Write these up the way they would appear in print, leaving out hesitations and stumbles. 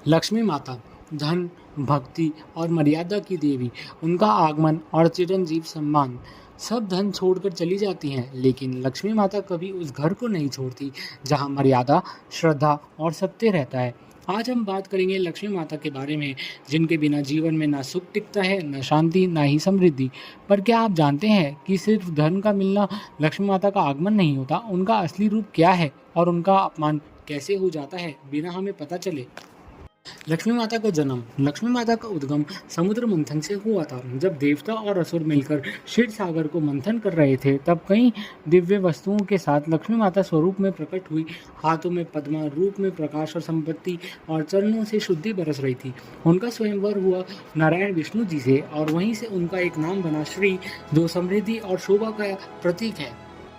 लक्ष्मी माता धन, भक्ति और मर्यादा की देवी। उनका आगमन और चिरंजीव सम्मान सब धन छोड़कर चली जाती हैं, लेकिन लक्ष्मी माता कभी उस घर को नहीं छोड़ती जहां मर्यादा, श्रद्धा और सत्य रहता है। आज हम बात करेंगे लक्ष्मी माता के बारे में, जिनके बिना जीवन में ना सुख टिकता है, ना शांति, ना ही समृद्धि। पर क्या आप जानते हैं कि सिर्फ धन का मिलना लक्ष्मी माता का आगमन नहीं होता? उनका असली रूप क्या है और उनका अपमान कैसे हो जाता है बिना हमें पता चले? लक्ष्मी माता का जन्म। लक्ष्मी माता का उद्गम समुद्र मंथन से हुआ था। जब देवता और असुर मिलकर क्षीर सागर को मंथन कर रहे थे, तब कई दिव्य वस्तुओं के साथ लक्ष्मी माता स्वरूप में प्रकट हुई। हाथों में पद्मा, रूप में प्रकाश और संपत्ति, और चरणों से शुद्धि बरस रही थी। उनका स्वयंवर हुआ नारायण विष्णु जी से, और वहीं से उनका एक नाम बना श्री, जो समृद्धि और शोभा का प्रतीक है।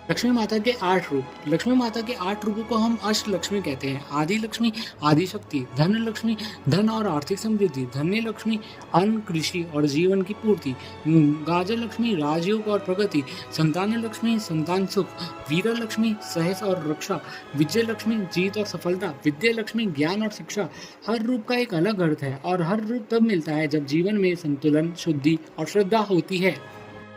लक्ष्मी माता के 8 रूप। लक्ष्मी माता के 8 रूपों को हम अष्ट लक्ष्मी कहते हैं। आदि लक्ष्मी, आदि शक्ति, धन लक्ष्मी, धन और आर्थिक समृद्धि, धन्य लक्ष्मी, अन्न, कृषि और जीवन की पूर्ति, गाज लक्ष्मी, राजयोग और प्रगति, संतान लक्ष्मी, संतान सुख, वीर लक्ष्मी, सहस और रक्षा, विजय लक्ष्मी, जीत और सफलता, विद्या लक्ष्मी, ज्ञान और शिक्षा। हर रूप का एक अलग अर्थ है, और हर रूप तब मिलता है जब जीवन में संतुलन, शुद्धि और श्रद्धा होती है।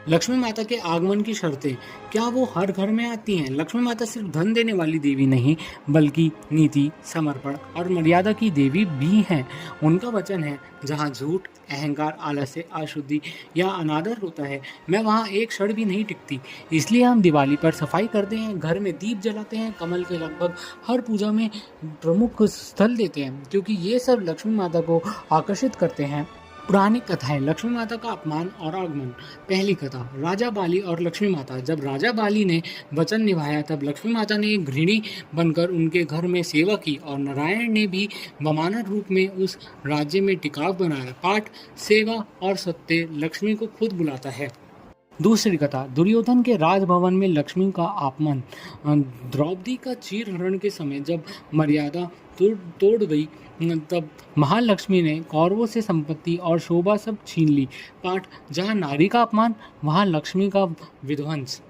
लक्ष्मी माता के आगमन की शर्तें। क्या वो हर घर में आती हैं? लक्ष्मी माता सिर्फ धन देने वाली देवी नहीं, बल्कि नीति, समर्पण और मर्यादा की देवी भी हैं। उनका वचन है, जहाँ झूठ, अहंकार, आलस्य, अशुद्धि या अनादर होता है, मैं वहाँ एक क्षण भी नहीं टिकती। इसलिए हम दिवाली पर सफाई करते हैं, घर में दीप जलाते हैं, कमल के लगभग हर पूजा में प्रमुख स्थल देते हैं, क्योंकि ये सब लक्ष्मी माता को आकर्षित करते हैं। पुरानी कथाएं। लक्ष्मी माता का अपमान और आगमन। पहली कथा, राजा बाली और लक्ष्मी माता। जब राजा बाली ने वचन निभाया, तब लक्ष्मी माता ने एक गृहिणी बनकर उनके घर में सेवा की, और नारायण ने भी वामन रूप में उस राज्य में टिकाव बनाया। पाठ, सेवा और सत्य लक्ष्मी को खुद बुलाता है। दूसरी कथा, दुर्योधन के राजभवन में लक्ष्मी का आगमन। द्रौपदी का चीरहरण के समय जब मर्यादा तोड़ गई, तब महालक्ष्मी ने कौरवों से संपत्ति और शोभा सब छीन ली। पाठ, जहाँ नारी का अपमान, वहाँ लक्ष्मी का विध्वंस।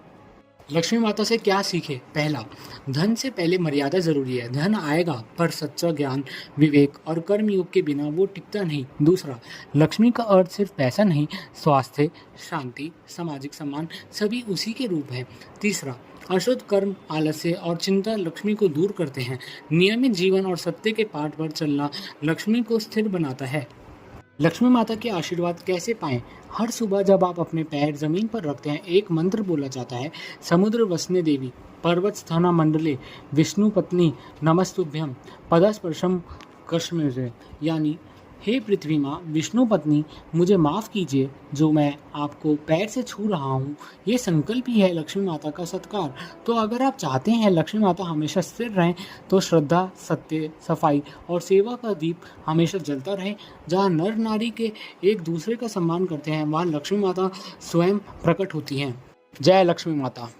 लक्ष्मी माता से क्या सीखे? पहला, धन से पहले मर्यादा जरूरी है। धन आएगा, पर सच्चा ज्ञान, विवेक और कर्मयोग के बिना वो टिकता नहीं। दूसरा, लक्ष्मी का अर्थ सिर्फ पैसा नहीं, स्वास्थ्य, शांति, सामाजिक सम्मान सभी उसी के रूप हैं। तीसरा, अशुद्ध कर्म, आलस्य और चिंता लक्ष्मी को दूर करते हैं। नियमित जीवन और सत्य के पाठ पर चलना लक्ष्मी को स्थिर बनाता है। लक्ष्मी माता के आशीर्वाद कैसे पाएं? हर सुबह जब आप अपने पैर जमीन पर रखते हैं, एक मंत्र बोला जाता है, समुद्र वसने देवी, पर्वत स्थाना मंडले, विष्णु पत्नी नमस्तुभ्यम, पदस्पर्शम कश्मीर, यानी हे पृथ्वी माँ, विष्णु पत्नी, मुझे माफ़ कीजिए जो मैं आपको पैर से छू रहा हूँ। ये संकल्प ही है लक्ष्मी माता का सत्कार। तो अगर आप चाहते हैं लक्ष्मी माता हमेशा स्थिर रहें, तो श्रद्धा, सत्य, सफाई और सेवा का दीप हमेशा जलता रहे। जहाँ नर नारी के एक दूसरे का सम्मान करते हैं, वहाँ लक्ष्मी माता स्वयं प्रकट होती हैं। जय लक्ष्मी माता।